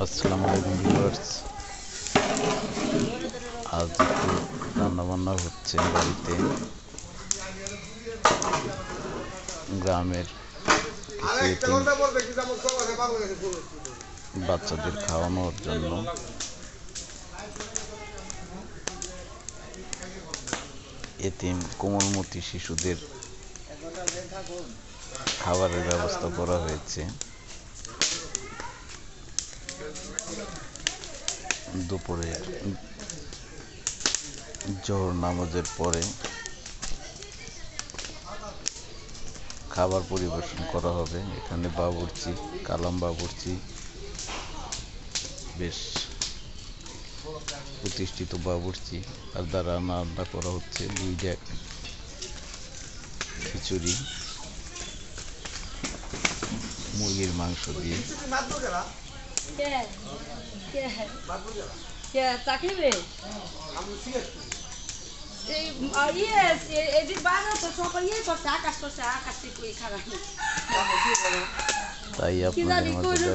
আসসালামু আলাইকুম ভিউয়ার্স। আজ একটু রান্নাবান্না হচ্ছে বাড়িতে। গ্রামের কিছু বাচ্চাদের খাওয়ানোর জন্য এতিম কোমলমতি শিশুদের খাবারের ব্যবস্থা করা হয়েছে। দুপুরে জোহর নামাজের পরে খাবার পরিবেশন করা হবে। এখানে বাবুর্চি, কালাম বাবুর্চি বেশ প্রতিষ্ঠিত বাবুর্চি, তার দ্বারা রান্না করা হচ্ছে 2 খিচুড়ি মুরগির মাংস দিয়ে। তাই আপনাদের মাঝে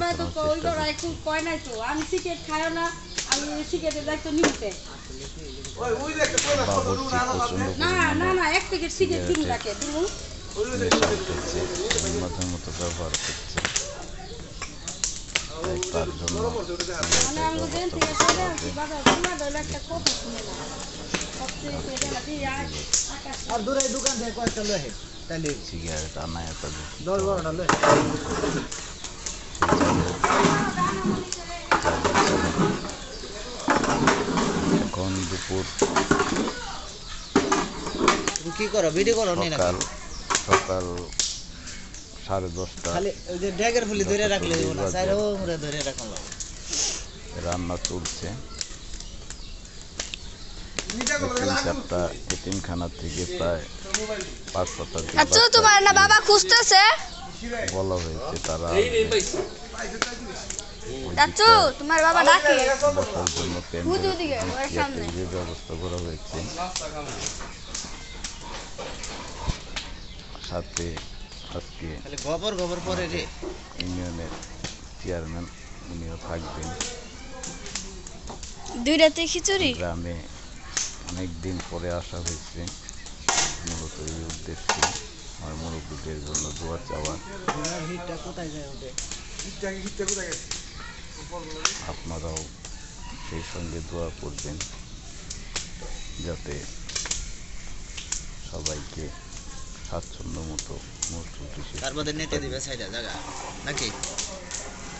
মাঝে মতো ব্যবহার করছে। তার জন্য সিগারেট আনায় এখন দুপুর কি করো ভিডিও করো সকাল 10:30 খালি ওই যে ড্যাগের ফুলি ধরে রাখলে দিব না সাইরে ওরে ধরে রাখলাম। রান্না চলছে। একটা এতিমখানা থেকে প্রায় 5 শতাধিক আচ্ছা তোমার না বাবা খুঁজতেছে বলা হয়েছে তারা চাচু তোমার বাবা ডাকে বসার জন্য প্যান্ডেলের ব্যবস্থা করা হয়েছে। সাথে আজকে গোবর পরে রে ইউনিয়নের চেয়ারম্যান উনিও থাকবেন। 2 রাতে খিচুড়ি গ্রামে অনেকদিন পরে আসা হয়েছে মূলত এই উদ্দেশ্যে আমার মুরব্বীদের জন্য দোয়া চাওয়া। আপনারাও সেই সঙ্গে দোয়া করবেন যাতে সবাইকে স্বাচ্ছন্দ্য মতো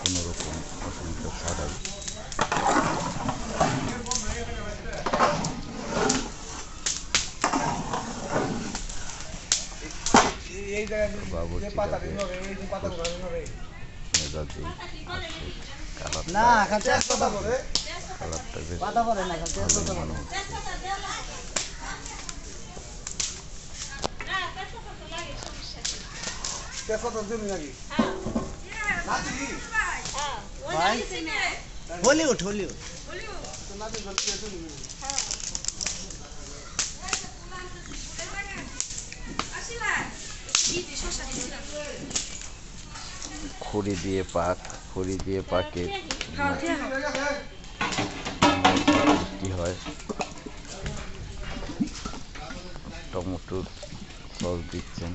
কোনো রকম অসুবিধা ছাড়াই হলিউড খড়ি দিয়ে পাকে কি হয়, টমেটোর সস দিচ্ছেন।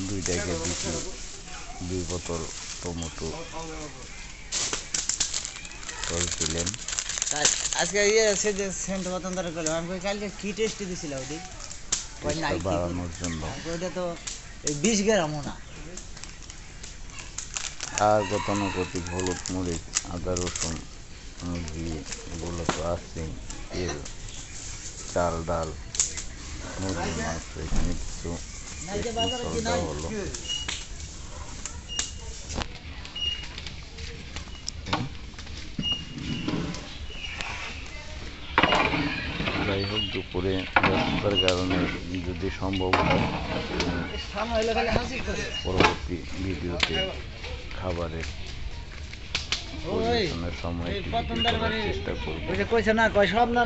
দুইটাকে 2 বোতল টমেটো সস দিলেন। আজকে সেন্ট মতন ধরে করলাম আমি কালকে কি টেস্টি দিছিল ওদি বাড়ানোর জন্য। ওইটা তো 20 গ্রামও না। আর গতানুগতিক হলুদ, মরিচ, আদা, রসুন, মুরগি এগুলো তো আছেই। তেল, চাল, ডাল, মুরগির মাংস, এখানে কিছু মশলা হলো। যাই হোক, দুপুরে ব্যস্ততার কারণে যদি সম্ভব হয় পরবর্তী ভিডিওতে খাবারের ওই পরিবেশনের সময় এই একটি ভিডিও পতনদার করার বাড়ির চেষ্টা করব। ওই যে কইছে না কয় সব না